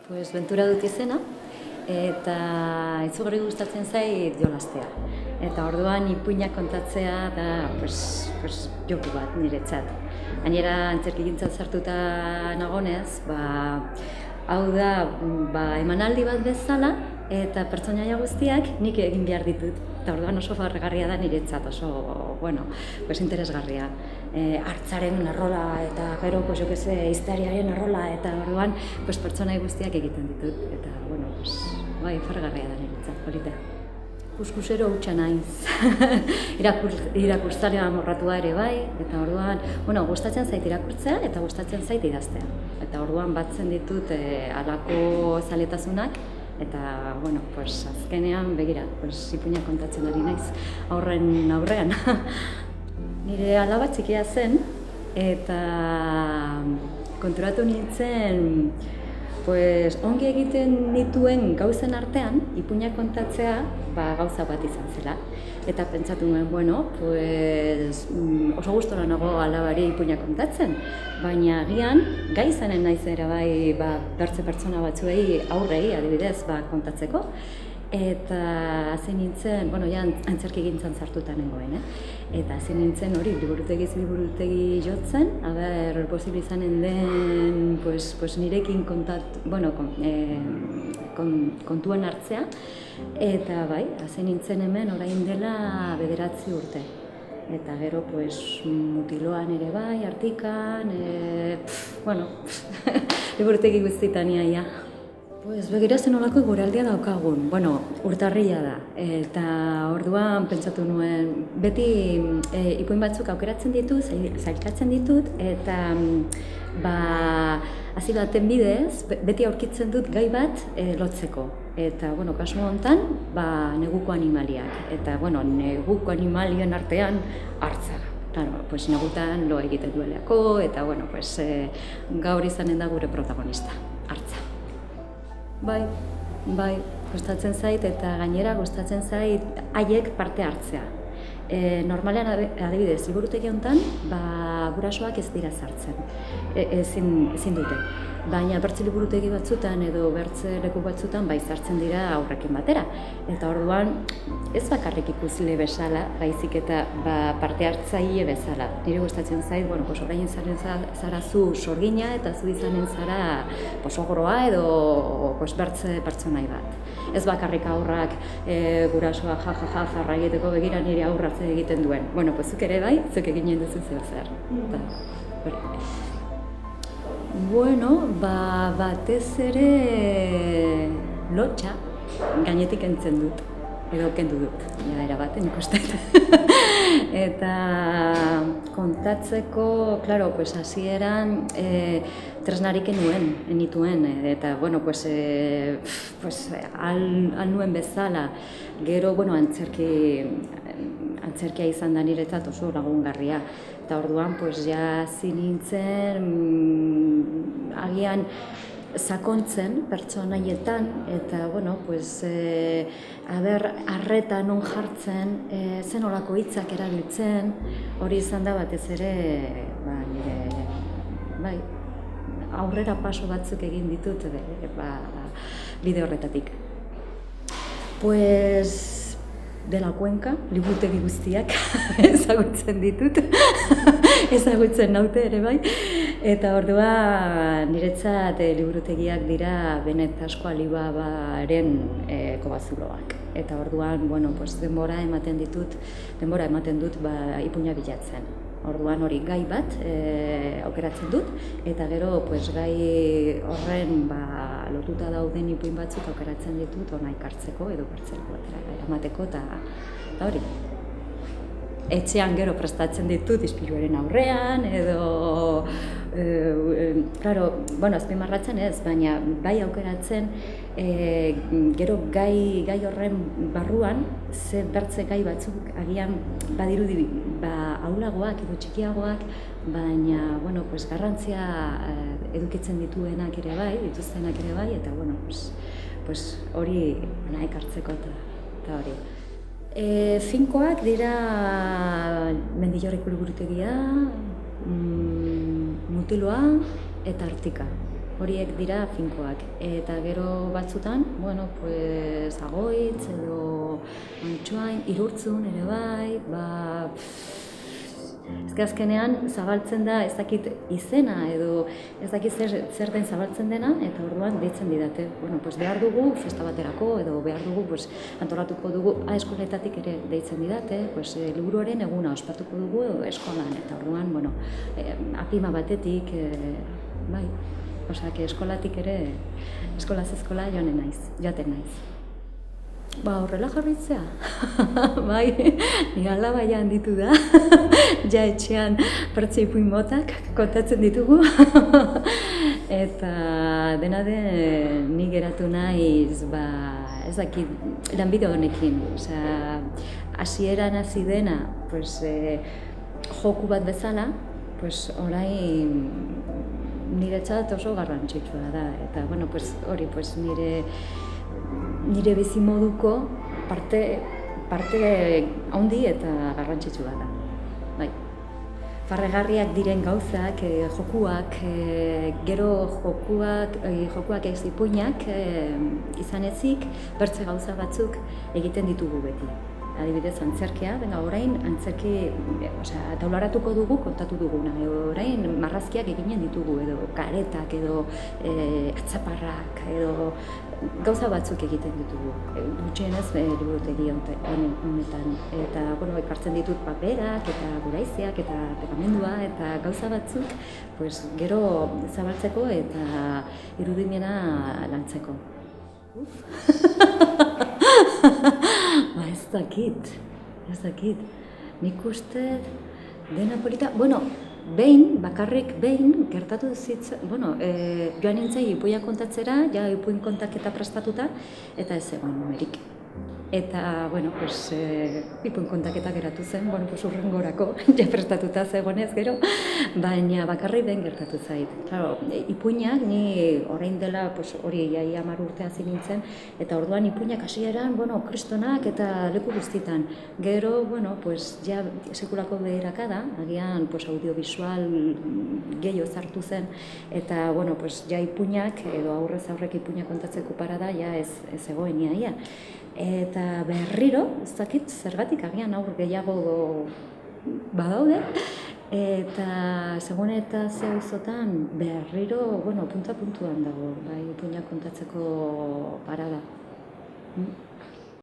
Pues Ventura dut izena, eta izugarri gustatzen zait jolastea. Eta orduan ipuinak kontatzea da joku bat niretzat. Gainera antzerkigintzan sartuta nagonez, hau da emanaldi bat bezala, eta pertsonaia guztiak nik egin behar ditut. Eta orduan oso farregarria da niretzat, oso, interesgarria. Hartzaren arrola eta gero, historiaren arrola eta orduan pertsonai guztiak egiten ditut. Eta, farregarria da niretzat, polita. Kuskusero hutsa naiz. Irakurtzalea amorratua ere bai, eta orduan, gustatzen zait irakurtzea eta gustatzen zait idaztea. Eta orduan batzen ditut halako zaletasunak, eta, azkenean begira, ipuinak kontatzen ari naiz aurren aurrean. Nire alaba txikia zen, eta konturatu nintzen, ongi egiten nituen gauzen artean, ipuinak kontatzea gauza bat izan zela. Eta pentsatu nuen, oso gustora nago alabari ipuinak kontatzen, baina agian gai izanen naiz ere bertze pertsona batzuei aurrei adibidez kontatzeko. Eta hasi nintzen, antzerkigintzan sartuta nengoen, eta hasi nintzen hori liburutegi jotzen, posible izanen den nirekin kontuan hartzea, eta hasi nintzen hemen orain dela 9 urte. Eta gero, mutiloan ere artikan, liburutegi guztietan ia. Begira zen olako guraldia daukagun, urtarria da, eta orduan pentsatu nuen, beti ipuin batzuk aukeratzen ditut, zailkatzen ditut, eta hasi baten bidez, beti aurkitzen dut gai bat lotzeko. Eta, kasu honetan, neguko animaliak, eta, neguko animalien artean hartza. Negutan lo egiten duelako, eta, gaur izanen da gure protagonista, hartza. Bai, gustatzen zait eta gainera gustatzen zait haiek parte hartzea. Normalean adibidez, liburutegi honetan, gurasoak ez dira sartzen, ezin dute. Baina bertze liburutegi batzutan edo bertze leku batzutan sartzen dira aurrekin batera. Eta orduan ez bakarrik ikusle bezala, baizik eta parte hartzaile bezala. Nire gustatzen zait, orain izanen zara zu sorgina eta zu izanen zara ogroa edo bertze pertsonai bat. Ez bakarrik aurrak gurasoa jarra egiteko begira nire aurra zer egiten duen. Zuk ere bai, zuk eginen duzu zer. Batez ere lotxa gainetik entzen dut, edo kendu dut, erabaten ikusten. Eta kontatzeko, hasieran tresnarik enituen, eta, al nuen bezala, gero, antzerkia izan da niretzat oso lagungarria. Eta orduan, hasi nintzen, agian sakontzen pertsonaietan, eta, arreta non jartzen, zen olako hitzak erabiltzen, hori izan da batez ere, aurrera paso batzuk egin ditut, bide horretatik. De la Cuenca, liburutegi guztiak ezagutzen ditut, ezagutzen naute ere bai. Eta orduan niretzat liburutegiak dira Benet Asko Alibabaren kobazuloak. Eta orduan, denbora ematen dut ipuina bilatzen. Orduan hori gai bat aukeratzen dut, eta gero gai horren lotuta dauden ipuin batzuk aukeratzen ditut hona ekartzeko edo bertzeko eramateko, eta hori. Etxean gero prestatzen ditut ispiluaren aurrean, edo, azpimarratzen ez, baina bai aukeratzen gero gai horren barruan, ze bertze gai batzuk agian badirudi ahulagoak edo txikiagoak, baina, garrantzia edukitzen dituztenak ere bai, eta, hori ekartzeko eta hori. Finkoak dira Mendillorreko liburutegia, Mutiloa eta Artika. horiek dira finkoak. Eta gero batzutan, bueno, pues, Agoitz edo Antxoain, Irurtzun ere bai, ba, ez azkenean zabaltzen da ez dakit izena edo ez dakit zer den zabaltzen dena, eta orduan deitzen didate. Bueno, pues behar dugu festa baterako edo behar dugu pues, antolatuko dugu eskoletatik ere deitzen didate, pues, liburuaren eguna ospatuko dugu eskolan, eta orduan, bueno, apima batetik, bai, osea, eskolatik ere, eskolaz eskola joaten naiz. Ba, horrela jarritzea, bai, nire alaba ja handitu da, ja etxean pertsei puin motak kontatzen ditugu, eta dena den ni geratu naiz, ba, ez dakit, lanbide honekin, osea, hasieran hasi dena, pues, joku bat bezala, pues, orain niretzat oso garrantzitsua da, eta, bueno, pues, hori, pues, nire bizimoduko parte handi eta garrantzitsua da. Bai. Farregarriak diren gauzak, jokuak, gero jokuak ez ipuinak izan ezik, bertze gauza batzuk egiten ditugu beti. Adibidez, antzerkia, orain antzerki, taularatuko dugu, kontatu duguna. Orain marrazkiak eginen ditugu, edo karetak, edo atzaparrak, edo gauza batzuk egiten ditugu. Gutxienez, liburutegi honetan. Eta, bueno, ekartzen ditut paperak, eta guraizeak, eta pegamendua, eta gauza batzuk, pues, gero zabaltzeko eta irudimena lantzeko. Ba, ez dakit. Nik uste dena polita, bueno, bakarrik behin gertatu zitzen, bueno, joan nintzen ipuina kontatzera, ja ipuin kontaketa prestatuta, eta ez egon numerik. Eta, bueno, pues, ipuin kontaketa geratu zen, bueno, pues, urrengorako, ja prestatuta zegoenez gero, baina bakarrik behin gertatu zait. Claro, ipuinak, ni orain dela, pues, hori iaia 10 urte hasi nintzen, eta orduan ipuinak hasieran, bueno, kristonak eta leku guztitan. Gero, bueno, pues, ja sekulako beheraka da, agian, pues, audiovisual gehiago zartu zen, eta, bueno, pues, ja ipuinak, edo aurrez aurrek ipuinak kontatzeko parada, ja ez egoen iaia. Eta berriro, ez dakit, zergatik agian aur gehiago badaude, eta segun eta ze auzotan berriro, bueno, punta-puntuan dago, bai, ipuinak kontatzeko parada.